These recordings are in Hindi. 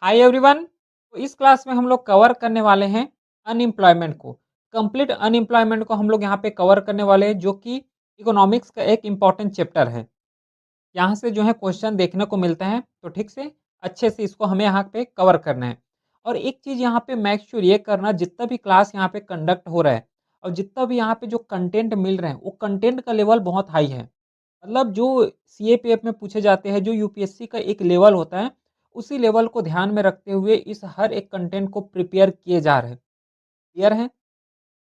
Hi everyone. तो इस क्लास में हम लोग कवर करने वाले हैं अनएम्प्लॉयमेंट को। कंप्लीट अनएम्प्लॉयमेंट को हम लोग यहाँ पे कवर करने वाले हैं, जो कि इकोनॉमिक्स का एक इम्पॉर्टेंट चैप्टर है। यहाँ से जो है क्वेश्चन देखने को मिलते हैं, तो ठीक से अच्छे से इसको हमें यहाँ पे कवर करना है। और एक चीज़ यहाँ पे मेक श्योर ये करना, जितना भी क्लास यहाँ पे कंडक्ट हो रहा है और जितना भी यहाँ पे जो कंटेंट मिल रहे हैं, वो कंटेंट का लेवल बहुत हाई है। मतलब जो सीएपीएफ में पूछे जाते हैं, जो यूपीएससी का एक लेवल होता है, उसी लेवल को ध्यान में रखते हुए इस हर एक कंटेंट को प्रिपेयर किए जा रहे हैं। क्लियर है?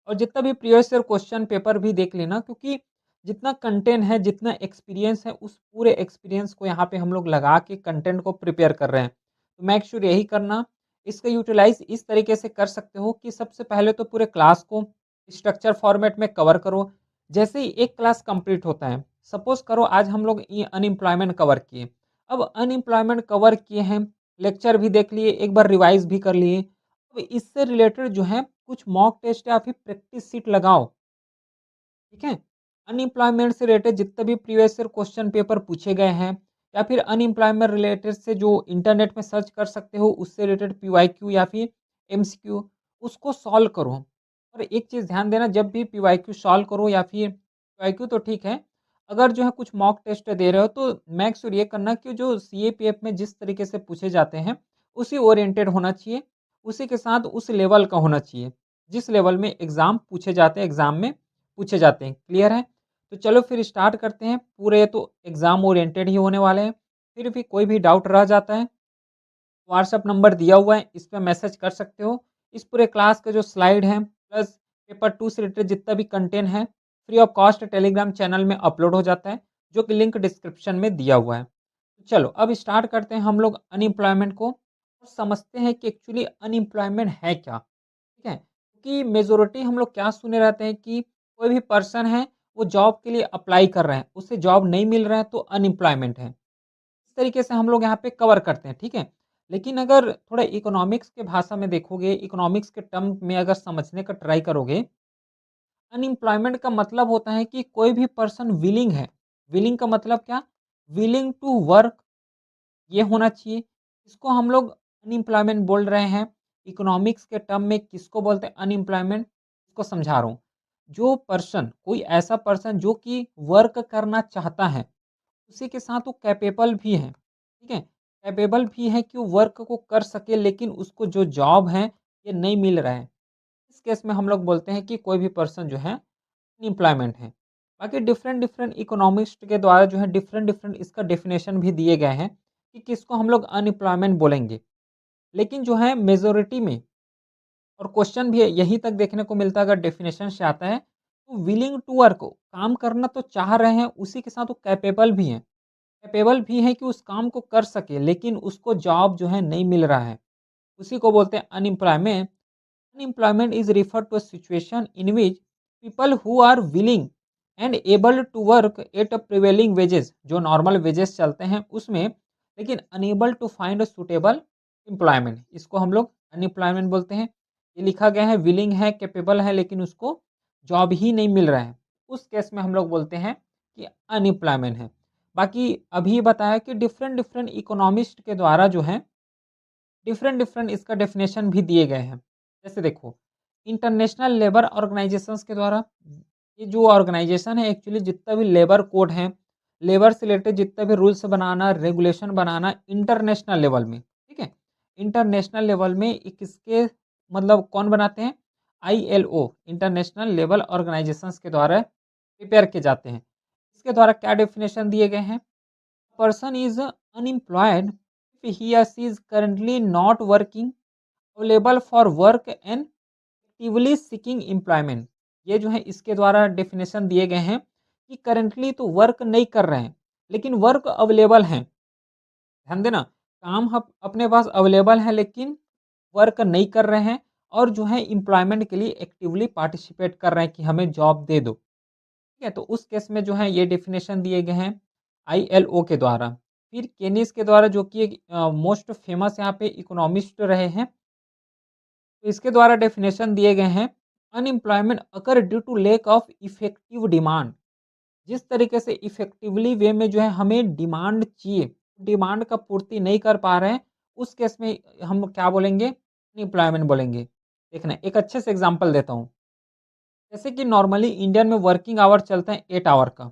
और जितना भी प्रीवियस ईयर क्वेश्चन पेपर भी देख लेना, क्योंकि जितना कंटेंट है, जितना एक्सपीरियंस है, उस पूरे एक्सपीरियंस को यहाँ पे हम लोग लगा के कंटेंट को प्रिपेयर कर रहे हैं। तो मेक श्योर यही करना, इसका यूटिलाइज इस तरीके से कर सकते हो कि सबसे पहले तो पूरे क्लास को स्ट्रक्चर फॉर्मेट में कवर करो। जैसे ही एक क्लास कंप्लीट होता है, सपोज करो आज हम लोग ये अनएम्प्लॉयमेंट कवर किए। अब अनएम्प्लॉयमेंट कवर किए हैं, लेक्चर भी देख लिए, एक बार रिवाइज भी कर लिए। तो इससे रिलेटेड जो है कुछ मॉक टेस्ट या फिर प्रैक्टिस सीट लगाओ। ठीक है? अनएम्प्लॉयमेंट से रिलेटेड जितने भी प्रीवियस ईयर क्वेश्चन पेपर पूछे गए हैं, या फिर अनएम्प्लॉयमेंट रिलेटेड से जो इंटरनेट में सर्च कर सकते हो, उससे रिलेटेड पीवाईक्यू या फिर एमसीक्यू, उसको सॉल्व करो। और एक चीज़ ध्यान देना, जब भी पीवाईक्यू सॉल्व करो या फिर पीवाईक्यू तो ठीक है, अगर जो है कुछ मॉक टेस्ट दे रहे हो, तो मेक श्योर ये करना कि जो सीएपीएफ में जिस तरीके से पूछे जाते हैं, उसी ओरिएंटेड होना चाहिए, उसी के साथ उस लेवल का होना चाहिए जिस लेवल में एग्ज़ाम पूछे जाते हैं, एग्ज़ाम में पूछे जाते हैं। क्लियर है? तो चलो फिर स्टार्ट करते हैं। पूरे तो एग्ज़ाम ओरिएंटेड ही होने वाले हैं। फिर भी कोई भी डाउट रह जाता है, व्हाट्सएप नंबर दिया हुआ है, इस पे मैसेज कर सकते हो। इस पूरे क्लास का जो स्लाइड है, प्लस पेपर 2 से रिलेटेड जितना भी कंटेंट है, free of cost Telegram channel में अपलोड हो जाता है, जो कि लिंक डिस्क्रिप्शन में दिया हुआ है। तो चलो अब स्टार्ट करते हैं हम लोग अनएम्प्लॉयमेंट को, और समझते हैं कि एक्चुअली अनएम्प्लॉयमेंट है क्या? ठीक है? क्योंकि मेजॉरिटी हम लोग क्या सुने रहते हैं कि कोई भी पर्सन है, वो जॉब के लिए अप्लाई कर रहे हैं, उसे जॉब नहीं मिल रहा है तो अनएम्प्लॉयमेंट है। इस तरीके से हम लोग यहाँ पे कवर करते हैं, ठीक है? लेकिन अगर थोड़ा इकोनॉमिक्स के भाषा में देखोगे, इकोनॉमिक्स के टर्म में अगर समझने का ट्राई करोगे, अनएम्प्लॉयमेंट का मतलब होता है कि कोई भी पर्सन विलिंग है। विलिंग का मतलब क्या? विलिंग टू वर्क, ये होना चाहिए। इसको हम लोग अनएम्प्लॉयमेंट बोल रहे हैं। इकोनॉमिक्स के टर्म में किसको बोलते हैं अनएम्प्लॉयमेंट? इसको समझा रहा हूँ। जो पर्सन, कोई ऐसा पर्सन जो कि वर्क करना चाहता है, उसी के साथ वो कैपेबल भी है, ठीक है? कैपेबल भी है कि वो वर्क को कर सके, लेकिन उसको जो जॉब है, ये नहीं मिल रहा है। इस केस में हम लोग बोलते हैं कि कोई भी पर्सन जो है अनएम्प्लॉयमेंट है। बाकी डिफरेंट डिफरेंट इकोनॉमिस्ट के द्वारा जो है डिफरेंट डिफरेंट इसका डेफिनेशन भी दिए गए हैं कि किसको हम लोग अनएम्प्लॉयमेंट बोलेंगे। लेकिन जो है मेजॉरिटी में, और क्वेश्चन भी यहीं तक देखने को मिलता है अगर डेफिनेशन से आता है, तो विलिंग टू वर्क, काम करना तो चाह रहे हैं, उसी के साथ वो कैपेबल भी हैं। कैपेबल भी हैं कि उस काम को कर सके, लेकिन उसको जॉब जो है नहीं मिल रहा है। उसी को बोलते हैं unemployment. Unemployment is referred to a situation in which people who are willing and able to work at a prevailing wages, जो नॉर्मल वेजेस चलते हैं उसमें, लेकिन unable to find suitable employment, इसको हम लोग अनएम्प्लॉयमेंट बोलते हैं। ये लिखा गया है, विलिंग है, कैपेबल है, लेकिन उसको जॉब ही नहीं मिल रहा है, उस केस में हम लोग बोलते हैं कि अनएम्प्लॉयमेंट है। बाकी अभी बताया कि डिफरेंट डिफरेंट इकोनॉमिस्ट के द्वारा जो है डिफरेंट डिफरेंट इसका डेफिनेशन भी दिए गए हैं। जैसे देखो, इंटरनेशनल लेबर ऑर्गेनाइजेशंस के द्वारा, ये जो ऑर्गेनाइजेशन है एक्चुअली जितना भी लेबर कोड है, लेबर से रिलेटेड जितना भी रूल्स बनाना, रेगुलेशन बनाना इंटरनेशनल लेवल में, ठीक है? इंटरनेशनल लेवल में किसके मतलब कौन बनाते हैं? आईएलओ, इंटरनेशनल लेबर ऑर्गेनाइजेशंस के द्वारा प्रिपेयर किए जाते हैं। इसके द्वारा क्या डेफिनेशन दिए गए हैं? person is unemployed if he or she is currently not working, available for work and actively seeking employment। ये जो है इसके द्वारा डेफिनेशन दिए गए हैं कि करंटली तो वर्क नहीं कर रहे हैं, लेकिन वर्क अवेलेबल हैं। ध्यान देना, काम अपने पास अवेलेबल है, लेकिन वर्क नहीं कर रहे हैं, और जो है एम्प्लॉयमेंट के लिए एक्टिवली पार्टिसिपेट कर रहे हैं कि हमें जॉब दे दो। ठीक है? तो उस केस में जो है ये डेफिनेशन दिए गए हैं आईएलओ के द्वारा। फिर केनिस के द्वारा, जो कि एक मोस्ट फेमस यहाँ पे इकोनॉमिस्ट रहे हैं, तो इसके द्वारा डेफिनेशन दिए गए हैं, unemployment occur due to lack of effective demand. जिस तरीके से इफेक्टिवली वे में जो है हमें डिमांड चाहिए, डिमांड का पूर्ति नहीं कर पा रहे हैं, उस केस में हम क्या बोलेंगे? अनएम्प्लॉयमेंट बोलेंगे। देखना एक अच्छे से एग्ज़ाम्पल देता हूँ। जैसे कि नॉर्मली इंडियन में वर्किंग आवर चलता है 8 आवर का।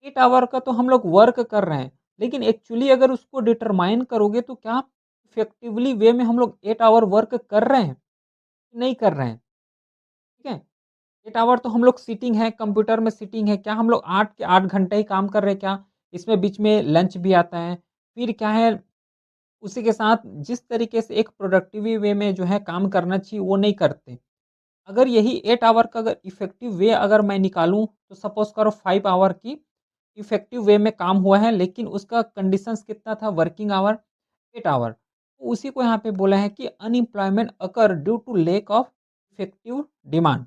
8 आवर का तो हम लोग वर्क कर रहे हैं, लेकिन एक्चुअली अगर उसको डिटरमाइन करोगे तो क्या इफेक्टिवली वे में हम लोग 8 आवर वर्क कर रहे हैं? नहीं कर रहे हैं, ठीक है? 8 आवर तो हम लोग सिटिंग है, कंप्यूटर में सिटिंग है, क्या हम लोग 8 के 8 घंटे ही काम कर रहे हैं क्या? इसमें बीच में लंच भी आता है। फिर क्या है, उसी के साथ जिस तरीके से एक प्रोडक्टिव वे में जो है काम करना चाहिए, वो नहीं करते। अगर यही 8 आवर का अगर इफ़ेक्टिव वे अगर मैं निकालूँ, तो सपोज़ करो 5 आवर की इफ़ेक्टिव वे में काम हुआ है, लेकिन उसका कंडीशंस कितना था वर्किंग आवर 8 आवर। तो उसी को यहाँ पे बोला है कि unemployment occur due to lack of effective demand.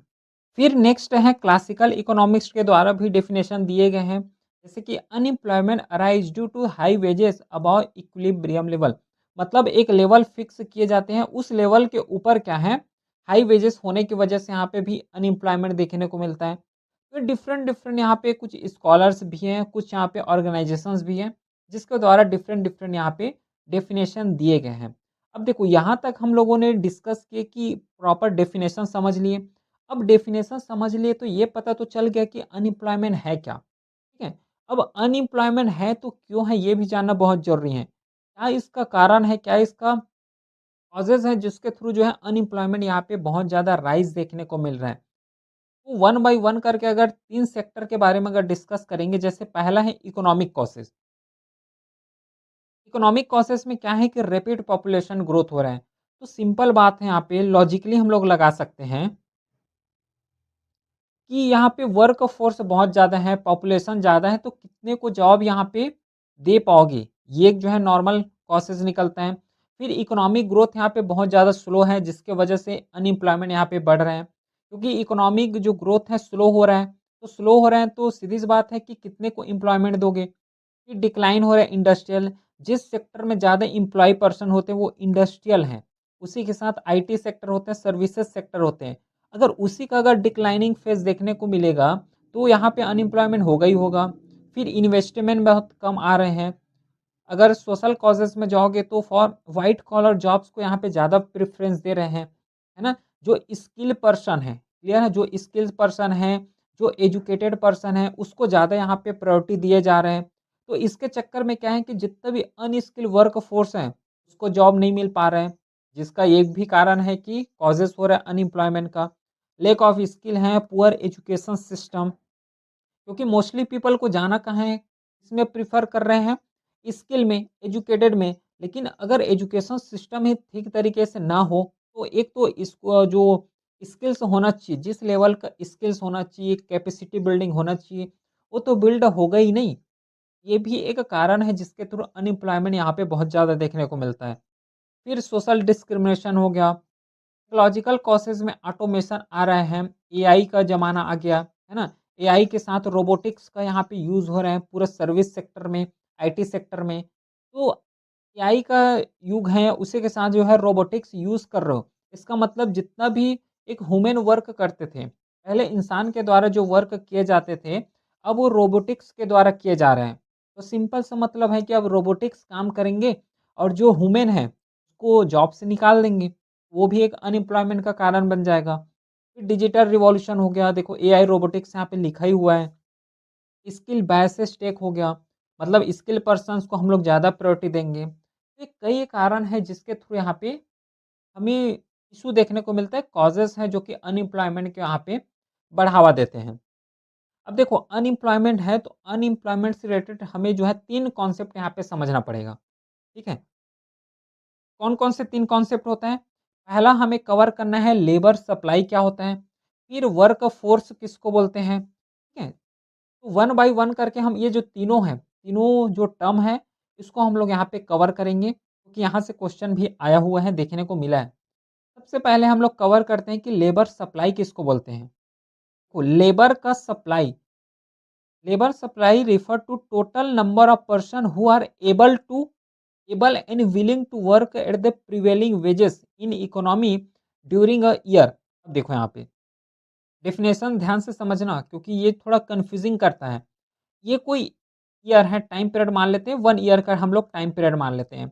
फिर नेक्स्ट है क्लासिकल इकोनॉमिक्स के द्वारा भी डेफिनेशन दिए गए हैं। जैसे कि unemployment arise due to high wages above equilibrium level. मतलब एक लेवल फिक्स किए जाते हैं, उस लेवल के ऊपर क्या है, हाई वेजेस होने की वजह से यहाँ पे भी अनएम्प्लॉयमेंट देखने को मिलता है। तो डिफरेंट डिफरेंट यहाँ पे कुछ स्कॉलर्स भी हैं, कुछ यहाँ पे ऑर्गेनाइजेशंस भी हैं, जिसके द्वारा डिफरेंट डिफरेंट यहाँ पे डेफिनेशन दिए गए हैं। अब देखो यहाँ तक हम लोगों ने डिस्कस किए कि प्रॉपर डेफिनेशन समझ लिए। अब डेफिनेशन समझ लिए तो ये पता तो चल गया कि अनएम्प्लॉयमेंट है क्या, ठीक है? अब अनएम्प्लॉयमेंट है तो क्यों है, ये भी जानना बहुत ज़रूरी है। क्या इसका कारण है, क्या इसका कॉजेज़ हैं जिसके थ्रू जो है अनएम्प्लॉयमेंट यहाँ पे बहुत ज़्यादा राइज़ देखने को मिल रहा है। तो वन बाय वन करके अगर 3 सेक्टर के बारे में अगर डिस्कस करेंगे, जैसे पहला है इकोनॉमिक कॉसेज़। इकोनॉमिक कॉसेज़ में क्या है कि रैपिड पॉपुलेशन ग्रोथ हो रहा है। तो सिंपल बात है, यहाँ पे लॉजिकली हम लोग लगा सकते हैं कि यहाँ पे वर्क फ़ोर्स बहुत ज़्यादा है, पॉपुलेशन ज़्यादा है, तो कितने को जॉब यहाँ पे दे पाओगे? ये एक जो है नॉर्मल कॉसेज़ निकलता है। फिर इकोनॉमिक ग्रोथ यहाँ पे बहुत ज़्यादा स्लो है, जिसके वजह से अनएम्प्लॉयमेंट यहाँ पे बढ़ रहे हैं। क्योंकि इकोनॉमिक जो ग्रोथ है स्लो हो रहा है, तो स्लो हो रहा है तो सीधी-सी बात है कि कितने को एम्प्लॉयमेंट दोगे? फिर डिक्लाइन हो रहा है इंडस्ट्रियल, जिस सेक्टर में ज़्यादा एम्प्लॉयी पर्सन होते हैं वो इंडस्ट्रियल हैं। उसी के साथ आईटी सेक्टर होते हैं, सर्विसेज़ सेक्टर होते हैं। अगर उसी का अगर डिक्लाइनिंग फेज़ देखने को मिलेगा, तो यहाँ पे अनएम्प्लॉयमेंट होगा ही होगा। फिर इन्वेस्टमेंट बहुत कम आ रहे हैं। अगर सोशल कॉजेज़ में जाओगे तो फॉर व्हाइट कॉलर जॉब्स को यहाँ पे ज़्यादा प्रेफ़रेंस दे रहे हैं, है ना? जो स्किल पर्सन है, क्लियर है? जो स्किल्स पर्सन है, जो एजुकेटेड पर्सन है, उसको ज़्यादा यहाँ पे प्रायोरिटी दिए जा रहे हैं। तो इसके चक्कर में क्या है कि जितना भी अनस्किल वर्क फ़ोर्स है, उसको जॉब नहीं मिल पा रहे हैं, जिसका एक भी कारण है कि कॉजेज़ हो रहा है अनएम्प्लॉयमेंट का। लैक ऑफ स्किल है, पुअर एजुकेशन सिस्टम, क्योंकि मोस्टली पीपल को जाना कहाँ है, इसमें प्रेफ़र कर रहे हैं, स्किल में, एजुकेटेड में। लेकिन अगर एजुकेशन सिस्टम ही ठीक तरीके से ना हो, तो एक तो इसको जो स्किल्स होना चाहिए, जिस लेवल का स्किल्स होना चाहिए, कैपेसिटी बिल्डिंग होना चाहिए, वो तो बिल्ड होगा ही नहीं। ये भी एक कारण है जिसके थ्रू अनएम्प्लॉयमेंट यहाँ पे बहुत ज़्यादा देखने को मिलता है। फिर सोशल डिस्क्रिमिनेशन हो गया। टेक्नोलॉजिकल कॉसेज में ऑटोमेशन आ रहे हैं, एआई का ज़माना आ गया, है ना? एआई के साथ रोबोटिक्स का यहाँ पे यूज़ हो रहा है पूरे सर्विस सेक्टर में, आईटी सेक्टर में। तो एआई का युग है, उसी के साथ जो है रोबोटिक्स यूज़ कर रहे हो। इसका मतलब जितना भी एक ह्यूमन वर्क करते थे, पहले इंसान के द्वारा जो वर्क किए जाते थे, अब वो रोबोटिक्स के द्वारा किए जा रहे हैं। तो सिंपल सा मतलब है कि अब रोबोटिक्स काम करेंगे और जो ह्यूमन है, उसको जॉब से निकाल देंगे। वो भी एक अनएम्प्लॉयमेंट का कारण बन जाएगा। फिर डिजिटल रिवॉल्यूशन हो गया, देखो एआई रोबोटिक्स यहाँ पे लिखा ही हुआ है। स्किल बायसेस टेक हो गया, मतलब स्किल पर्सन्स को हम लोग ज़्यादा प्रायोरिटी देंगे। तो ये कई कारण हैं जिसके थ्रू यहाँ पे हमें इश्यू देखने को मिलता है, कॉजेज़ हैं जो कि अनएम्प्लॉयमेंट के यहाँ पे बढ़ावा देते हैं। अब देखो अनएम्प्लॉयमेंट है तो अनएम्प्लॉयमेंट से रिलेटेड हमें जो है 3 कॉन्सेप्ट यहाँ पे समझना पड़ेगा, ठीक है? कौन-कौन से 3 कॉन्सेप्ट होते हैं? पहला हमें कवर करना है लेबर सप्लाई क्या होता है? फिर वर्क फ़ोर्स किसको बोलते हैं? ठीक है? तो वन बाय वन करके हम ये जो तीनों हैं, तीनों जो टर्म है, इसको हम लोग यहाँ पे कवर करेंगे, क्योंकि यहाँ से क्वेश्चन भी आया हुआ है, देखने को मिला है। सबसे पहले हम लोग कवर करते हैं कि लेबर सप्लाई किसको बोलते हैं? तो labour supply refer to total number of person who are able and willing to work at the prevailing wages in economy during a year। अब देखो यहाँ पे डेफिनेशन ध्यान से समझना, क्योंकि ये थोड़ा कंफ्यूजिंग करता है। ये कोई ईयर है, टाइम पीरियड मान लेते हैं, 1 ईयर का हम लोग टाइम पीरियड मान लेते हैं।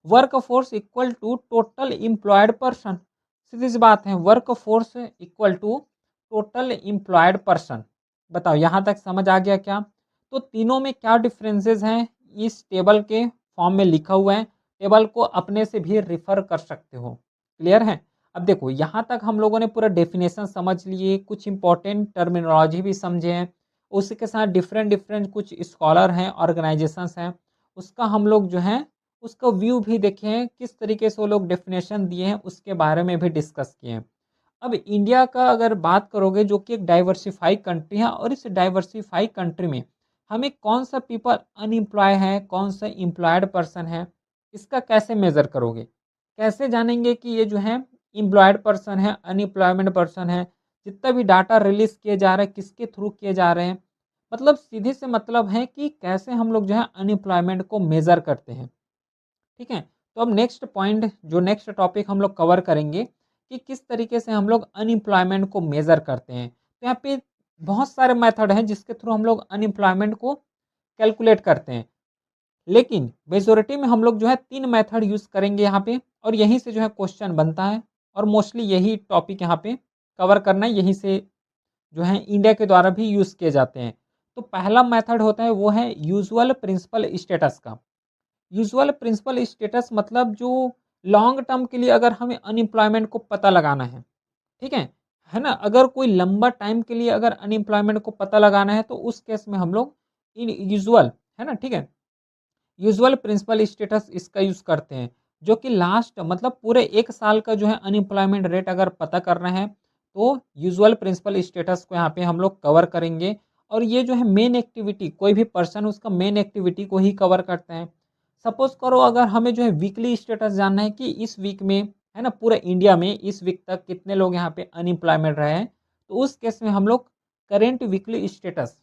Work force equal to total employed person, सीधी सी बात है, work force equal to total employed person. बताओ यहाँ तक समझ आ गया क्या? तो तीनों में क्या डिफरेंसेस हैं इस टेबल के फॉर्म में लिखा हुआ है, टेबल को अपने से भी रिफर कर सकते हो। क्लियर है? अब देखो यहाँ तक हम लोगों ने पूरा डेफिनेशन समझ लिए, कुछ इंपॉर्टेंट टर्मिनोलॉजी भी समझे हैं, उसी के साथ डिफरेंट डिफरेंट कुछ स्कॉलर हैं, ऑर्गेनाइजेशंस हैं, उसका हम लोग जो है उसका व्यू भी देखे हैं, किस तरीके से वो लोग डेफिनेशन दिए हैं उसके बारे में भी डिस्कस किए हैं। अब इंडिया का अगर बात करोगे जो कि एक डाइवर्सिफाई कंट्री है, और इस डाइवर्सिफाई कंट्री में हमें कौन सा पीपल अनएम्प्लॉय है, कौन सा एम्प्लॉयड पर्सन है, इसका कैसे मेज़र करोगे? कैसे जानेंगे कि ये जो है एम्प्लॉयड पर्सन है, अनएम्प्लॉयमेंट पर्सन है? जितना भी डाटा रिलीज़ किए जा रहे हैं, किसके थ्रू किए जा रहे हैं? मतलब सीधे से मतलब है कि कैसे हम लोग जो है अनएम्प्लॉयमेंट को मेज़र करते हैं। ठीक है? तो अब नेक्स्ट पॉइंट जो नेक्स्ट टॉपिक हम लोग कवर करेंगे कि किस तरीके से हम लोग अनएम्प्लॉयमेंट को मेज़र करते हैं। तो यहाँ पे बहुत सारे मेथड हैं जिसके थ्रू हम लोग अनएम्प्लॉयमेंट को कैलकुलेट करते हैं। लेकिन मेजॉरिटी में हम लोग जो है 3 मेथड यूज़ करेंगे यहाँ पे, और यहीं से जो है क्वेश्चन बनता है, और मोस्टली यही टॉपिक यहाँ पे कवर करना है, यहीं से जो है इंडिया के द्वारा भी यूज़ किए जाते हैं। तो पहला मेथड होता है वो है यूजुअल प्रिंसिपल स्टेटस का। यूजुअल प्रिंसिपल स्टेटस मतलब जो लॉन्ग टर्म के लिए अगर हमें अनएम्प्लॉयमेंट को पता लगाना है, ठीक है ना? अगर कोई लंबा टाइम के लिए अगर अनएम्प्लॉयमेंट को पता लगाना है तो उस केस में हम लोग इन यूजुअल, है ना, ठीक है, यूजुअल प्रिंसिपल स्टेटस इसका यूज़ करते हैं, जो कि लास्ट मतलब पूरे 1 साल का जो है अनएम्प्लॉयमेंट रेट अगर पता करना है, तो यूजुअल प्रिंसिपल स्टेटस को यहाँ पे हम लोग कवर करेंगे। और ये जो है मेन एक्टिविटी, कोई भी पर्सन उसका मेन एक्टिविटी को ही कवर करते हैं। सपोज़ करो अगर हमें जो है वीकली स्टेटस जानना है कि इस वीक में, है ना, पूरे इंडिया में इस वीक तक कितने लोग यहाँ पे अनएम्प्लॉयमेंट रहे हैं, तो उस केस में हम लोग करेंट वीकली स्टेटस,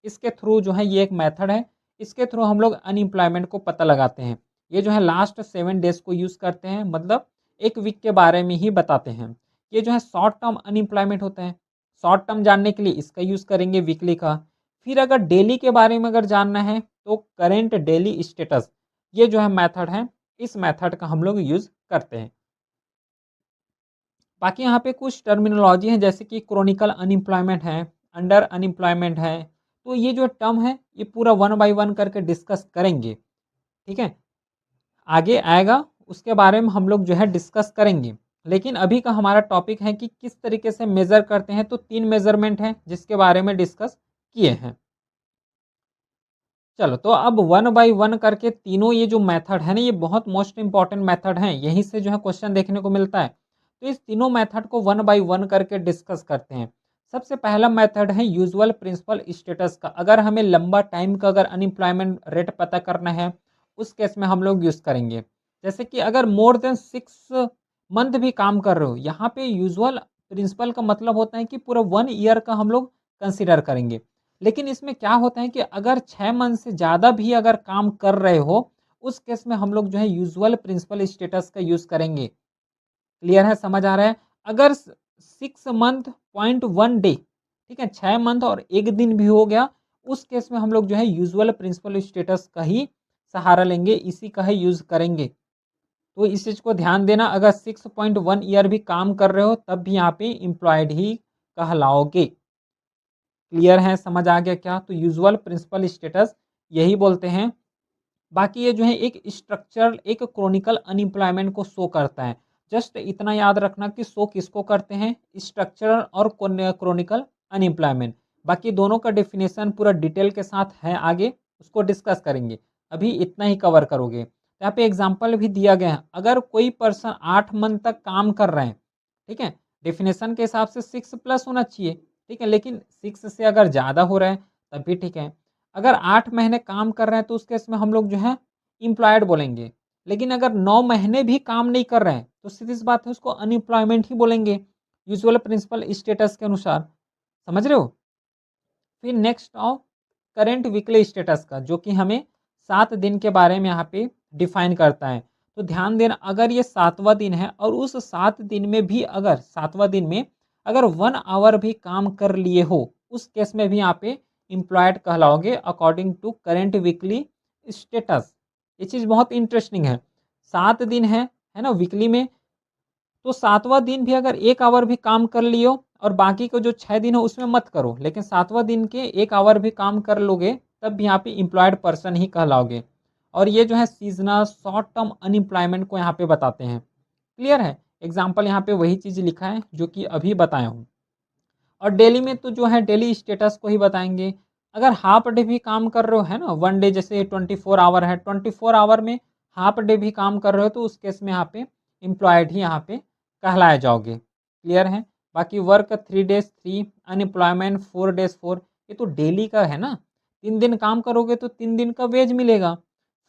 इसके थ्रू जो है ये एक मेथड है, इसके थ्रू हम लोग अनएम्प्लॉयमेंट को पता लगाते हैं। ये जो है लास्ट 7 डेज़ को यूज़ करते हैं, मतलब 1 वीक के बारे में ही बताते हैं। ये जो है शॉर्ट टर्म अनएम्प्लॉयमेंट होता है, शॉर्ट टर्म जानने के लिए इसका यूज़ करेंगे वीकली का। फिर अगर डेली के बारे में अगर जानना है तो करेंट डेली स्टेटस, ये जो है मेथड है, इस मेथड का हम लोग यूज़ करते हैं। बाकी यहाँ पे कुछ टर्मिनोलॉजी है जैसे कि क्रोनिकल अनएम्प्लॉयमेंट है, अंडर अनएम्प्लॉयमेंट है, तो ये जो टर्म है ये पूरा वन बाय वन करके डिस्कस करेंगे। ठीक है? आगे आएगा उसके बारे में हम लोग जो है डिस्कस करेंगे। लेकिन अभी का हमारा टॉपिक है कि किस तरीके से मेज़र करते हैं, तो 3 मेज़रमेंट हैं जिसके बारे में डिस्कस किए हैं। चलो तो अब वन बाय वन करके तीनों ये जो मेथड है ना, ये बहुत मोस्ट इंपॉर्टेंट मेथड हैं, यहीं से जो है क्वेश्चन देखने को मिलता है। तो इस तीनों मेथड को वन बाय वन करके डिस्कस करते हैं। सबसे पहला मेथड है यूजुअल प्रिंसिपल स्टेटस का। अगर हमें लंबा टाइम का अगर अनएम्प्लॉयमेंट रेट पता करना है, उस केस में हम लोग यूज़ करेंगे। जैसे कि अगर मोर देन 6 मंथ भी काम कर रहे हो, यहाँ पे यूजुअल प्रिंसिपल का मतलब होता है कि पूरा 1 ईयर का हम लोग कंसिडर करेंगे। लेकिन इसमें क्या होता है कि अगर 6 मंथ से ज़्यादा भी अगर काम कर रहे हो, उस केस में हम लोग जो है यूजुअल प्रिंसिपल स्टेटस का यूज़ करेंगे। क्लियर है, समझ आ रहा है? अगर 6 मंथ पॉइंट 1 डे, ठीक है, 6 मंथ और 1 दिन भी हो गया, उस केस में हम लोग जो है यूजुअल प्रिंसिपल स्टेटस का ही सहारा लेंगे, इसी का ही यूज़ करेंगे। तो इस चीज़ को ध्यान देना, अगर 6.1 ईयर भी काम कर रहे हो तब भी यहाँ पे एम्प्लॉयड ही कहलाओगे। क्लियर है, समझ आ गया क्या? तो यूजुअल प्रिंसिपल स्टेटस यही बोलते हैं। बाकी ये जो है एक स्ट्रक्चरल एक क्रोनिकल अनएम्प्लॉयमेंट को शो करता है। जस्ट इतना याद रखना कि शो किसको करते हैं, स्ट्रक्चरल और क्रोनिकल अनएम्प्लॉयमेंट। बाकी दोनों का डेफिनेशन पूरा डिटेल के साथ है, आगे उसको डिस्कस करेंगे। अभी इतना ही कवर करोगे। यहाँ पे एग्जाम्पल भी दिया गया है, अगर कोई पर्सन 8 मंथ तक काम कर रहे हैं, ठीक है, डेफिनेशन के हिसाब से 6 प्लस होना चाहिए, ठीक है, लेकिन 6 से अगर ज़्यादा हो रहा है तब भी ठीक है। अगर 8 महीने काम कर रहे हैं तो उस केस में हम लोग जो है एम्प्लॉयड बोलेंगे। लेकिन अगर 9 महीने भी काम नहीं कर रहे हैं तो सीधी सी बात है उसको अनएम्प्लॉयमेंट ही बोलेंगे, यूजुअल प्रिंसिपल स्टेटस के अनुसार। समझ रहे हो? फिर नेक्स्ट आओ करंट वीकली स्टेटस का, जो कि हमें 7 दिन के बारे में यहाँ पे डिफाइन करता है। तो ध्यान देना, अगर ये 7वां दिन है और उस 7 दिन में भी अगर 7वां दिन में अगर 1 आवर भी काम कर लिए हो, उस केस में भी यहाँ पे एम्प्लॉयड कहलाओगे according to current weekly status. ये चीज़ बहुत इंटरेस्टिंग है। 7 दिन है ना वीकली में, तो 7वाँ दिन भी अगर 1 आवर भी काम कर लियो और बाकी के जो 6 दिन है उसमें मत करो, लेकिन 7वाँ दिन के 1 आवर भी काम कर लोगे, तब भी यहाँ पे एम्प्लॉयड पर्सन ही कहलाओगे। और ये जो है सीज़नल शॉर्ट टर्म अनएम्प्लॉयमेंट को यहाँ पे बताते हैं। क्लियर है? एग्ज़ाम्पल यहाँ पे वही चीज़ लिखा है जो कि अभी बताया हूँ। और डेली में तो जो है डेली स्टेटस को ही बताएँगे। अगर हाफ डे भी काम कर रहे हो, है ना, 1 डे जैसे 24 आवर है, 24 आवर में हाफ डे भी काम कर रहे हो तो उस केस में यहाँ पे एम्प्लॉयड ही यहाँ पे कहलाए जाओगे। क्लियर है? बाकी वर्क 3 डेज़ 3, अनएम्प्लॉयमेंट 4 डेज़ 4, ये तो डेली का है ना। 3 दिन काम करोगे तो 3 दिन का वेज मिलेगा।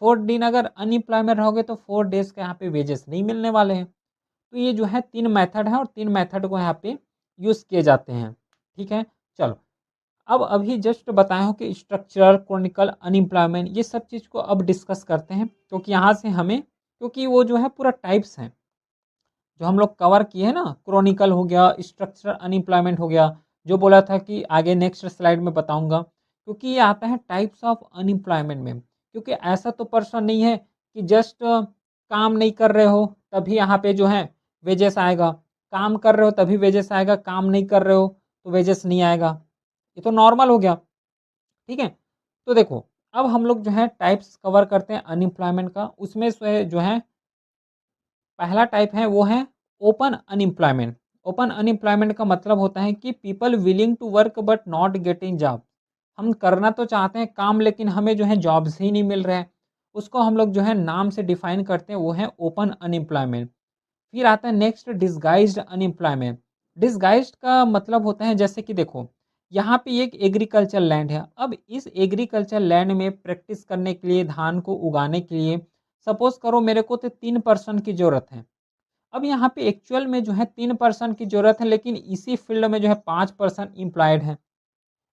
4 दिन अगर अनएम्प्लॉयमेंट रहोगे तो 4 डेज़ के यहाँ पे वेजेस नहीं मिलने वाले हैं। तो ये जो है 3 मेथड है और 3 मेथड को यहाँ पे यूज़ किए जाते हैं। ठीक है? चलो, अब अभी जस्ट बताया हूँ कि स्ट्रक्चरल, क्रॉनिकल, अनएम्प्लॉयमेंट ये सब चीज़ को अब डिस्कस करते हैं, क्योंकि यहाँ से हमें, क्योंकि वो जो है पूरा टाइप्स हैं, जो हम लोग कवर किए हैं ना, क्रॉनिकल हो गया, स्ट्रक्चरल अनएम्प्लॉयमेंट हो गया, जो बोला था कि आगे नेक्स्ट स्लाइड में बताऊँगा, क्योंकि ये आता है टाइप्स ऑफ अनएम्प्लॉयमेंट में। क्योंकि ऐसा तो पर्सन नहीं है कि जस्ट काम नहीं कर रहे हो तभी यहाँ पे जो है वेजेस आएगा, काम कर रहे हो तभी वेजेस आएगा, काम नहीं कर रहे हो तो वेजेस नहीं आएगा। ये तो नॉर्मल हो गया। ठीक है? तो देखो, अब हम लोग जो है टाइप्स कवर करते हैं अनएम्प्लॉयमेंट का। उसमें से जो है पहला टाइप है वो है ओपन अनएम्प्लॉयमेंट। ओपन अनएम्प्लॉयमेंट का मतलब होता है कि people willing to work but not getting job. हम करना तो चाहते हैं काम, लेकिन हमें जो है जॉब्स ही नहीं मिल रहे हैं। उसको हम लोग जो है नाम से डिफाइन करते हैं, वो है ओपन अनएम्प्लॉयमेंट। फिर आता है नेक्स्ट डिसगाइज्ड अनएम्प्लॉयमेंट। डिसगाइज्ड का मतलब होता है, जैसे कि देखो, यहाँ पे एक एग्रीकल्चर लैंड है। अब इस एग्रीकल्चर लैंड में प्रैक्टिस करने के लिए, धान को उगाने के लिए, सपोज करो मेरे को तो 3 पर्सन की ज़रूरत है। अब यहाँ पे एक्चुअल में जो है 3 पर्सन की ज़रूरत है, लेकिन इसी फील्ड में जो है 5 पर्सन एम्प्लॉयड हैं।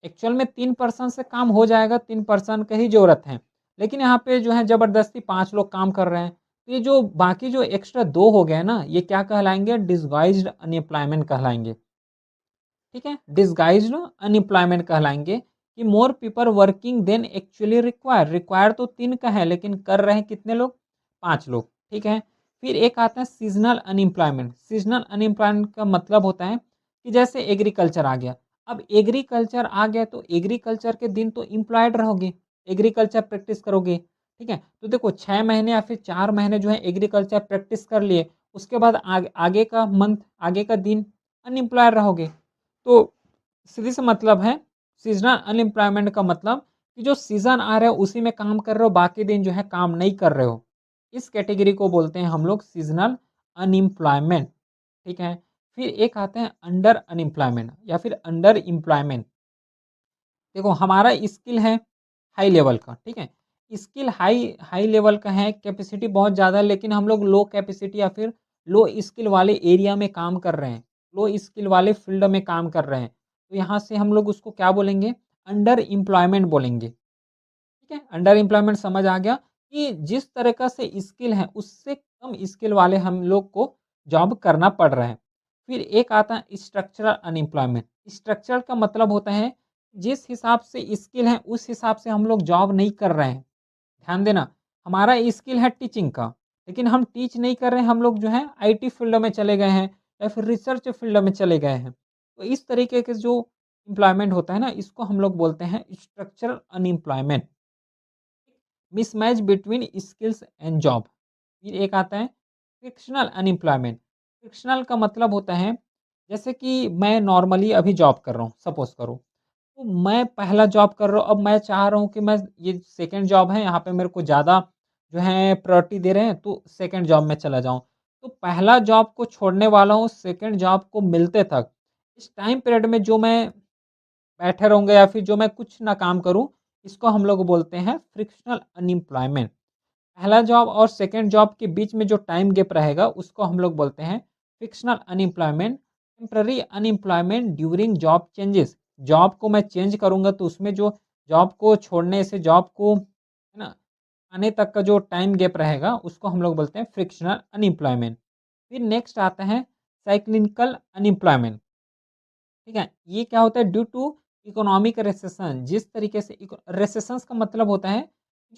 एक्चुअल में 3 पर्सन से काम हो जाएगा, 3 पर्सन की ही ज़रूरत है। लेकिन यहाँ पे जो है ज़बरदस्ती 5 लोग काम कर रहे हैं। तो ये जो बाकी जो एक्स्ट्रा 2 हो गए ना, ये क्या कहलाएँगे? Disguised unemployment कहलाएँगे। ठीक है? डिसगाइज्ड अनएम्प्लॉयमेंट कहलाएँगे कि more people working than actually require. Require तो 3 का है, लेकिन कर रहे हैं कितने लोग? 5 लोग। ठीक है? फिर एक आता है सीज़नल अनएम्प्लॉयमेंट। सीज़नल अनएम्प्लॉयमेंट का मतलब होता है कि जैसे एग्रीकल्चर आ गया। अब एग्रीकल्चर आ गया तो एग्रीकल्चर के दिन तो एम्प्लॉयड रहोगे, एग्रीकल्चर प्रैक्टिस करोगे। ठीक है? तो देखो 6 महीने या फिर 4 महीने जो है एग्रीकल्चर प्रैक्टिस कर लिए, उसके बाद आगे का मंथ, आगे का दिन अनएम्प्लॉयड रहोगे। तो सीधी सा मतलब है, सीज़नल अनएम्प्लॉयमेंट का मतलब कि जो सीज़न आ रहा है उसी में काम कर रहे हो, बाकी दिन जो है काम नहीं कर रहे हो। इस कैटेगरी को बोलते हैं हम लोग सीज़नल अनएम्प्लॉयमेंट। ठीक है? फिर एक आता है अंडर अनएम्प्लॉयमेंट या फिर अंडर एम्प्लॉयमेंट। देखो, हमारा स्किल है हाई लेवल का, ठीक है? स्किल हाई हाई लेवल का है, कैपेसिटी बहुत ज़्यादा है, लेकिन हम लोग लो कैपेसिटी या फिर लो स्किल वाले एरिया में काम कर रहे हैं, लो स्किल वाले फील्ड में काम कर रहे हैं। तो यहाँ से हम लोग उसको क्या बोलेंगे? अंडर एम्प्लॉयमेंट बोलेंगे। ठीक है? अंडर एम्प्लॉयमेंट समझ आ गया कि जिस तरीक़ा से स्किल है, उससे कम स्किल वाले हम लोग को जॉब करना पड़ रहा है। फिर एक आता है स्ट्रक्चरल अनएम्प्लॉयमेंट। स्ट्रक्चरल का मतलब होता है जिस हिसाब से स्किल है, उस हिसाब से हम लोग जॉब नहीं कर रहे हैं। ध्यान देना, हमारा स्किल है टीचिंग का, लेकिन हम टीच नहीं कर रहे हैं, हम लोग जो है आईटी फील्ड में चले गए हैं या फिर रिसर्च फील्ड में चले गए हैं। तो इस तरीके के जो एम्प्लॉयमेंट होता है ना, इसको हम लोग बोलते हैं structural unemployment. Mismatch between skills and job. फिर एक आता है फ्रिक्शनल अनएम्प्लॉयमेंट। फ्रिक्शनल का मतलब होता है, जैसे कि मैं नॉर्मली अभी जॉब कर रहा हूँ, सपोज़ करो। तो मैं पहला जॉब कर रहा हूँ, अब मैं चाह रहा हूँ कि मैं ये सेकंड जॉब है, यहाँ पे मेरे को ज़्यादा जो है प्रायोरिटी दे रहे हैं, तो सेकंड जॉब में चला जाऊँ। तो पहला जॉब को छोड़ने वाला हूँ, सेकंड जॉब को मिलते तक, इस टाइम पीरियड में जो मैं बैठे रहूँगा या फिर जो मैं कुछ ना काम करूँ, इसको हम लोग बोलते हैं फ्रिक्शनल अनएम्प्लॉयमेंट। पहला जॉब और सेकंड जॉब के बीच में जो टाइम गैप रहेगा, उसको हम लोग बोलते हैं frictional unemployment. Temporary unemployment during job changes. Job को मैं चेंज करूँगा तो उसमें जो जॉब को छोड़ने से जॉब को, है ना, आने तक का जो टाइम गैप रहेगा, उसको हम लोग बोलते हैं फ्रिक्शनल अनएम्प्लॉयमेंट। फिर नेक्स्ट आता है साइक्लिकल अनएम्प्लॉयमेंट। ठीक है? ये क्या होता है? Due to economic recession. जिस तरीके से रिसेशंस का मतलब होता है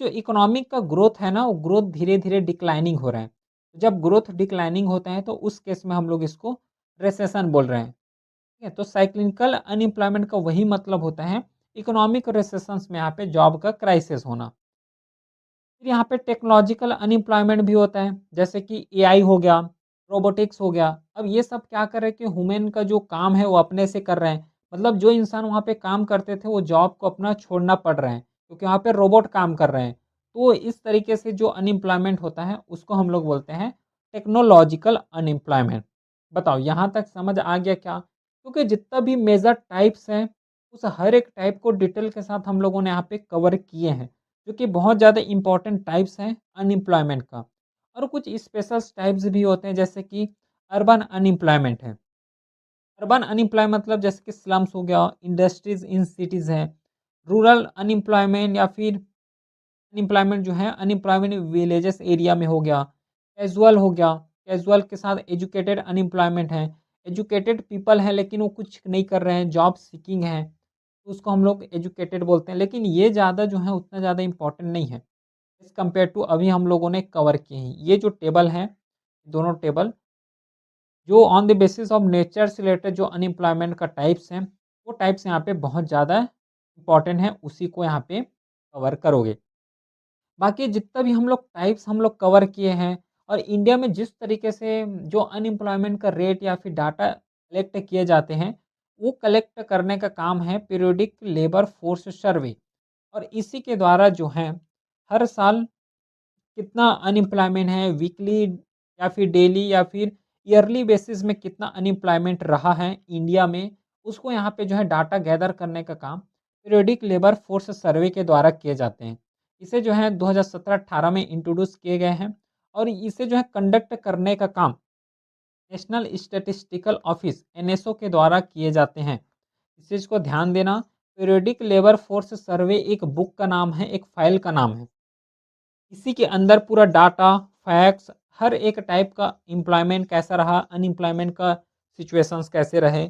जो इकोनॉमिक का ग्रोथ है ना, वो ग्रोथ धीरे-धीरे डिक्लाइनिंग हो रहा है। जब ग्रोथ डिक्लाइनिंग होता है तो उस केस में हम लोग इसको रिसेशन बोल रहे हैं। ठीक है? तो साइक्लिकल अनएम्प्लॉयमेंट का वही मतलब होता है इकोनॉमिक रिसेशंस में यहाँ पे जॉब का क्राइसिस होना। फिर यहाँ पे टेक्नोलॉजिकल अनएम्प्लॉयमेंट भी होता है, जैसे कि एआई हो गया, रोबोटिक्स हो गया। अब ये सब क्या कर रहे हैं कि ह्यूमन का जो काम है वो अपने से कर रहे हैं। मतलब जो इंसान वहाँ पे काम करते थे वो जॉब को अपना छोड़ना पड़ रहा है, क्योंकि वहाँ पे रोबोट काम कर रहे हैं। तो इस तरीके से जो अनएम्प्लॉयमेंट होता है उसको हम लोग बोलते हैं टेक्नोलॉजिकल अनएम्प्लॉयमेंट। बताओ यहाँ तक समझ आ गया क्या? क्योंकि जितना भी मेजर टाइप्स हैं, उस हर एक टाइप को डिटेल के साथ हम लोगों ने यहाँ पे कवर किए हैं। जो कि बहुत ज़्यादा इम्पोर्टेंट टाइप्स हैं अनएम्प्लॉयमेंट का। और कुछ स्पेशल टाइप्स भी होते हैं, जैसे कि अर्बन अनएम्प्लॉयमेंट है। अर्बन अनएम्प्लॉयमेंट मतलब जैसे कि स्लम्स हो गया, इंडस्ट्रीज इन सिटीज़ है। रूरल अनएम्प्लॉयमेंट या फिर अनएम्प्लॉयमेंट जो है अनएम्प्लॉयमेंट विलेजेस एरिया में हो गया। कैजुअल हो गया, कैजुअल के साथ एजुकेटेड अनएम्प्लॉयमेंट है। एजुकेटेड पीपल हैं लेकिन वो कुछ नहीं कर रहे हैं, जॉब सीकिंग है, तो उसको हम लोग एजुकेटेड बोलते हैं। लेकिन ये ज़्यादा जो है उतना ज़्यादा इम्पोर्टेंट नहीं है एज़ कम्पेयर टू अभी हम लोगों ने कवर किए हैं। ये जो टेबल हैं, दोनों टेबल जो on the basis of nature से रिलेटेड जो अनएम्प्लॉयमेंट का टाइप्स हैं, वो टाइप्स यहाँ पे बहुत ज़्यादा इम्पोर्टेंट हैं, उसी को यहाँ पे कवर करोगे। बाकी जितना भी हम लोग कवर किए हैं और इंडिया में जिस तरीके से जो अनएम्प्लॉयमेंट का रेट या फिर डाटा कलेक्ट किए जाते हैं, वो कलेक्ट करने का काम है पीरियोडिक लेबर फोर्स सर्वे। और इसी के द्वारा जो है हर साल कितना अनएम्प्लॉयमेंट है, वीकली या फिर डेली या फिर ईयरली बेसिस में कितना अनएम्प्लॉयमेंट रहा है इंडिया में, उसको यहाँ पे जो है डाटा गैदर करने का काम पीरियोडिक लेबर फोर्स सर्वे के द्वारा किए जाते हैं। इसे जो है 2017-18 में इंट्रोड्यूस किए गए हैं और इसे जो है कंडक्ट करने का काम नेशनल स्टैटिस्टिकल ऑफिस एनएसओ के द्वारा किए जाते हैं। इस चीज़ को ध्यान देना, पीरियोडिक लेबर फोर्स सर्वे एक बुक का नाम है, एक फाइल का नाम है। इसी के अंदर पूरा डाटा, फैक्ट्स, हर एक टाइप का एम्प्लॉयमेंट कैसा रहा, अनएम्प्लॉयमेंट का सिचुएशंस कैसे रहे,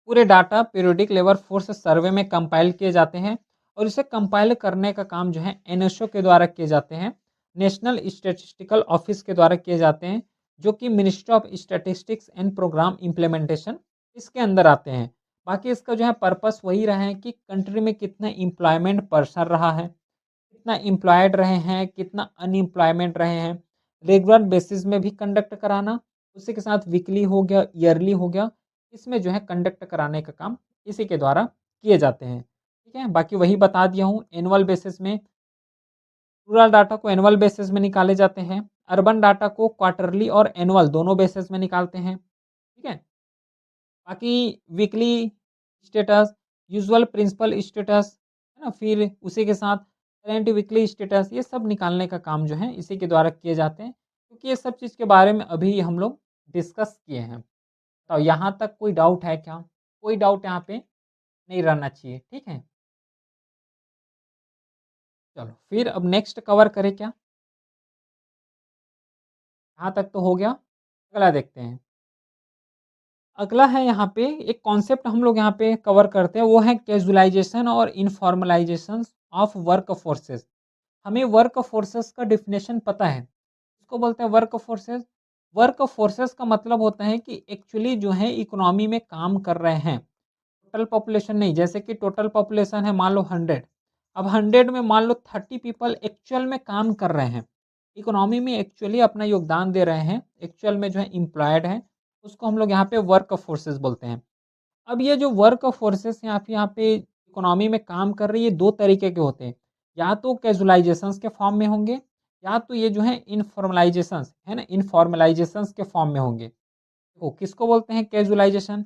पूरे data periodic labour force survey में कंपाइल किए जाते हैं। और इसे कंपाइल करने का काम जो है एनएसओ के द्वारा किए जाते हैं, नेशनल स्टैटिस्टिकल ऑफिस के द्वारा किए जाते हैं, जो कि ministry of statistics and programme implementation इसके अंदर आते हैं। बाकी इसका जो है पर्पस वही रहा है कि कंट्री में कितना एम्प्लॉयमेंट पर्सन रहा है, कितना एम्प्लॉयड रहे हैं, कितना अनएम्प्लॉयमेंट रहे हैं, रेगुलर बेसिस में भी कंडक्ट कराना, उसी के साथ वीकली हो गया, ईयरली हो गया, इसमें जो है कंडक्ट कराने का काम इसी के द्वारा किए जाते हैं। ठीक है, बाकी वही बता दिया हूँ, एनुअल बेसिस में रूरल डाटा को एनुअल बेसिस में निकाले जाते हैं, अर्बन डाटा को क्वार्टरली और एनुअल दोनों बेसिस में निकालते हैं। ठीक है, बाकी weekly status, usual principal status, है ना? फिर उसी के साथ करेंट वीकली स्टेटस, ये सब निकालने का काम जो है इसी के द्वारा किए जाते हैं, क्योंकि ये सब चीज़ के बारे में अभी हम लोग डिस्कस किए हैं। तो यहाँ तक कोई डाउट है क्या? कोई डाउट यहाँ पे नहीं रहना चाहिए, ठीक है? चलो फिर अब नेक्स्ट कवर करें क्या? यहाँ तक तो हो गया, अगला देखते हैं। अगला है यहाँ पे एक कॉन्सेप्ट हम लोग यहाँ पे कवर करते हैं, वो है कैजुअलाइजेशन और इनफॉर्मलाइजेशन ऑफ वर्क फोर्सेस। हमें वर्क फोर्सेस का डेफिनेशन पता है, इसको बोलते हैं वर्क फोर्सेस। वर्क फोर्सेस का मतलब होता है कि एक्चुअली जो है इकोनॉमी में काम कर रहे हैं, टोटल पॉपुलेशन नहीं। जैसे कि टोटल पॉपुलेशन है मान लो 100, अब 100 में मान लो 30 पीपल एक्चुअल में काम कर रहे हैं, इकोनॉमी में एक्चुअली अपना योगदान दे रहे हैं, एक्चुअल में जो है एम्प्लॉयड है, उसको हम लोग यहाँ पे वर्क फोर्सेस बोलते हैं। अब ये जो वर्क फोर्सेस यहाँ पे इकोनॉमी में काम कर रही है, दो तरीके के होते हैं, या तो कैजुअलाइजेशंस के फॉर्म में होंगे, या तो ये जो है इनफॉर्मलाइजेशंस है ना, इनफॉर्मलाइजेशंस के फॉर्म में होंगे। तो किसको बोलते हैं कैजुअलाइजेशन?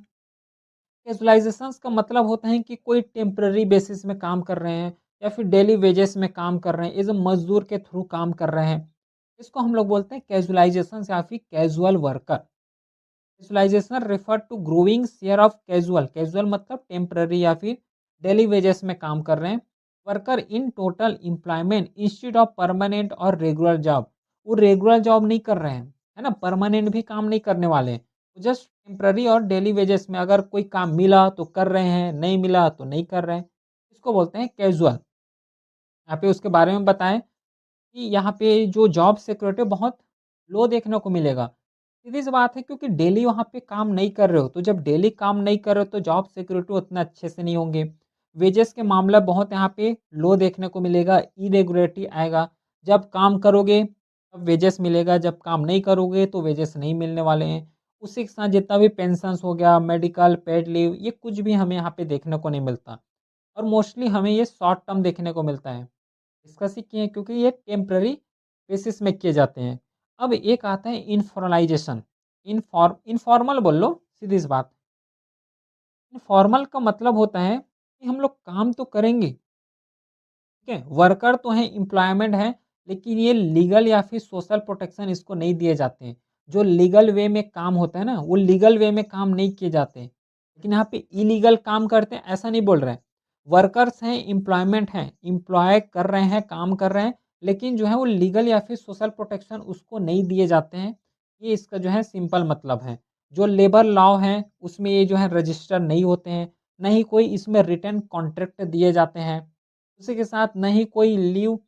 कैजुअलाइजेशंस का मतलब होता है कि कोई टेम्पररी बेसिस में काम कर रहे हैं या फिर डेली वेजेस में काम कर रहे हैं, एज अ मजदूर के थ्रू काम कर रहे हैं, इसको हम लोग बोलते हैं कैजुअलाइजेशन या फिर casual worker. Casualisation refer to growing share of casual, casual मतलब टेम्पररी या फिर डेली वेजेस में काम कर रहे हैं, worker in total employment instead of permanent और रेगुलर जॉब। वो रेगुलर जॉब नहीं कर रहे हैं, है ना, परमानेंट भी काम नहीं करने वाले हैं, जस्ट टेम्पररी और डेली वेजेस में अगर कोई काम मिला तो कर रहे हैं, नहीं मिला तो नहीं कर रहे हैं, इसको बोलते हैं कैजुअल। यहाँ पे उसके बारे में बताएं कि यहाँ पे जो जॉब सिक्योरिटी बहुत लो देखने को मिलेगा। सीधी-सी बात है क्योंकि डेली वहाँ पे काम नहीं कर रहे हो, तो जब डेली काम नहीं कर रहे हो तो जॉब सिक्योरिटी उतना अच्छे से नहीं होंगे। वेजेस के मामला बहुत यहाँ पे लो देखने को मिलेगा, इरेगुलरिटी आएगा। जब काम करोगे तब वेजेस मिलेगा, जब काम नहीं करोगे तो वेजेस नहीं मिलने वाले हैं। उसी के साथ जितना भी पेंशन्स हो गया, मेडिकल, पेड लीव ये कुछ भी हमें यहाँ पे देखने को नहीं मिलता और मोस्टली हमें ये शॉर्ट टर्म देखने को मिलता है। डिस्कस ही किए हैं क्योंकि ये टेम्पररी बेसिस में किए जाते हैं। अब एक आता है इन्फॉर्मलाइज़ेशन, इनफॉर्मल बोल लो, सीधी सी बात। इनफॉर्मल का मतलब होता है कि हम लोग काम तो करेंगे, ठीक है? वर्कर तो हैं, एम्प्लॉयमेंट है, लेकिन ये लीगल या फिर सोशल प्रोटेक्शन इसको नहीं दिए जाते हैं। जो लीगल वे में काम होता है ना, वो लीगल वे में काम नहीं किए जाते हैं। लेकिन यहाँ पे इलीगल काम करते हैं, ऐसा नहीं बोल रहे हैं। वर्कर्स हैं, एम्प्लॉयमेंट हैं, एम्प्लॉय कर रहे हैं, काम कर रहे हैं, लेकिन जो है वो लीगल या फिर सोशल प्रोटेक्शन उसको नहीं दिए जाते हैं। ये इसका जो है सिंपल मतलब है। जो लेबर लॉ है, उसमें ये जो है रजिस्टर नहीं होते हैं, ना ही कोई इसमें रिटन कॉन्ट्रैक्ट दिए जाते हैं। उसी के साथ ना ही कोई लीव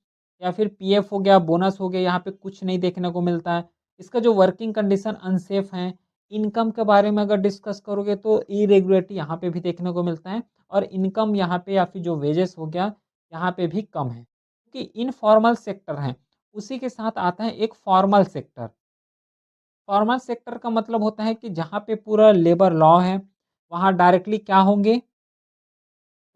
या फिर पीएफ हो गया, बोनस हो गया, यहाँ पे कुछ नहीं देखने को मिलता है। इसका जो वर्किंग कंडीशन अनसेफ है, इनकम के बारे में अगर डिस्कस करोगे तो इरेगुलरिटी यहाँ पे भी देखने को मिलता है और इनकम यहाँ पे या फिर जो वेजेस हो गया, यहाँ पे भी कम है। क्योंकि इनफॉर्मल सेक्टर है, उसी के साथ आता है एक फॉर्मल सेक्टर। फॉर्मल सेक्टर का मतलब होता है कि जहाँ पे पूरा लेबर लॉ है, वहाँ डायरेक्टली क्या होंगे,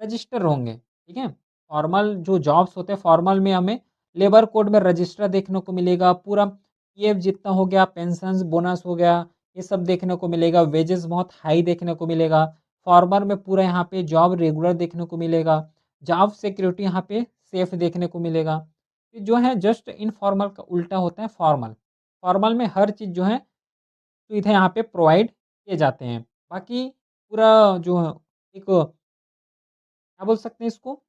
रजिस्टर होंगे, ठीक है? फॉर्मल जो जॉब्स होते हैं, फॉर्मल में हमें लेबर कोड में रजिस्टर देखने को मिलेगा, पूरा पीएफ जितना हो गया, पेंशन्स, बोनस हो गया, ये सब देखने को मिलेगा, वेजेस बहुत हाई देखने को मिलेगा। फॉर्मल में पूरा यहाँ पे जॉब रेगुलर देखने को मिलेगा, जॉब सिक्योरिटी यहाँ पे सेफ देखने को मिलेगा। ये जो है जस्ट इनफॉर्मल का उल्टा होता है फॉर्मल। फॉर्मल में हर चीज़ जो है सुविधा यहाँ पे प्रोवाइड किए जाते हैं। बाकी पूरा जो एक क्या बोल सकते हैं इसको,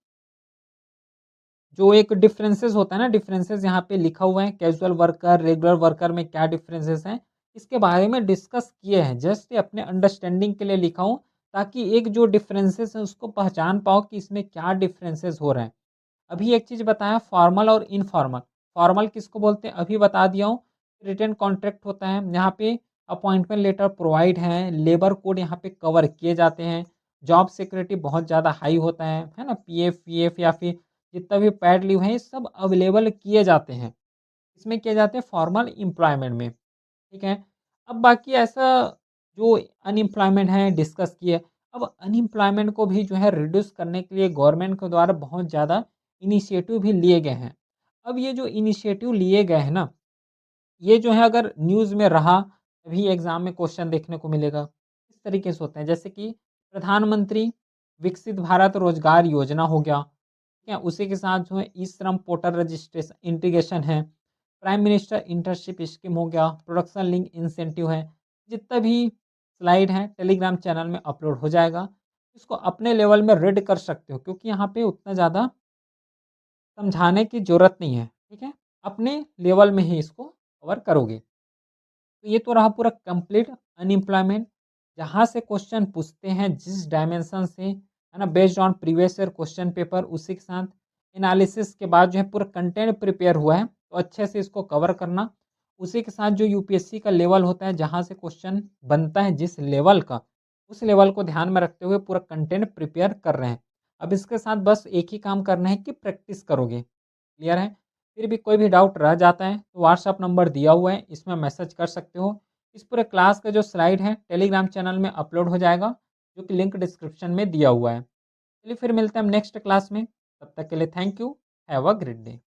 जो एक डिफरेंसेस होता है ना, डिफरेंसेस यहाँ पे लिखा हुआ है, कैजुअल वर्कर, रेगुलर वर्कर में क्या डिफरेंसेस हैं, इसके बारे में डिस्कस किए हैं। जस्ट ये अपने अंडरस्टैंडिंग के लिए लिखा हूँ, ताकि एक जो डिफरेंसेस है उसको पहचान पाओ कि इसमें क्या डिफरेंसेस हो रहे हैं। अभी एक चीज़ बताया फॉर्मल और इनफॉर्मल। फॉर्मल किसको बोलते हैं अभी बता दिया हूँ। रिटन कॉन्ट्रैक्ट होता है, यहाँ पे अपॉइंटमेंट लेटर प्रोवाइड है, लेबर कोड यहाँ पे कवर किए जाते हैं, जॉब सिक्योरिटी बहुत ज़्यादा हाई होता है ना? पीएफ वीएफ या फिर जितना भी पैड लीव है, ये सब अवेलेबल किए जाते हैं। इसमें किए जाते हैं फॉर्मल एम्प्लॉयमेंट में, ठीक है? अब बाकी ऐसा जो अनएम्प्लॉयमेंट है डिस्कस किए। अब अनएम्प्लॉयमेंट को भी जो है रिड्यूस करने के लिए गवर्नमेंट के द्वारा बहुत ज़्यादा इनिशिएटिव भी लिए गए हैं। अब ये जो इनिशिएटिव लिए गए हैं ना, ये जो है अगर न्यूज़ में रहा, तभी एग्ज़ाम में क्वेश्चन देखने को मिलेगा। इस तरीके से होते हैं जैसे कि प्रधानमंत्री विकसित भारत रोज़गार योजना हो गया, ठीक है? उसी के साथ जो है ई श्रम पोर्टल रजिस्ट्रेशन इंटीग्रेशन है, प्राइम मिनिस्टर इंटर्नशिप स्कीम हो गया, प्रोडक्शन लिंक इंसेंटिव है। जितना भी स्लाइड है टेलीग्राम चैनल में अपलोड हो जाएगा। इसको अपने लेवल में रीड कर सकते हो क्योंकि यहाँ पे उतना ज़्यादा समझाने की ज़रूरत नहीं है, ठीक है? अपने लेवल में ही इसको कवर करोगे। तो ये तो रहा पूरा कंप्लीट अनएम्प्लॉयमेंट, जहाँ से क्वेश्चन पूछते हैं जिस डायमेंशन से, है ना? Based on previous year question paper, उसी के साथ एनालिसिस के बाद जो है पूरा कंटेंट प्रिपेयर हुआ है, तो अच्छे से इसको कवर करना। उसी के साथ जो यूपीएससी का लेवल होता है, जहाँ से क्वेश्चन बनता है जिस लेवल का, उस लेवल को ध्यान में रखते हुए पूरा कंटेंट प्रिपेयर कर रहे हैं। अब इसके साथ बस एक ही काम करना है कि प्रैक्टिस करोगे। क्लियर है? फिर भी कोई भी डाउट रह जाता है तो व्हाट्सएप नंबर दिया हुआ है, इसमें मैसेज कर सकते हो। इस पूरे क्लास का जो स्लाइड है टेलीग्राम चैनल में अपलोड हो जाएगा, जो कि लिंक डिस्क्रिप्शन में दिया हुआ है। चलिए फिर मिलते हैं हम नेक्स्ट क्लास में, तब तक के लिए thank you, have a great day.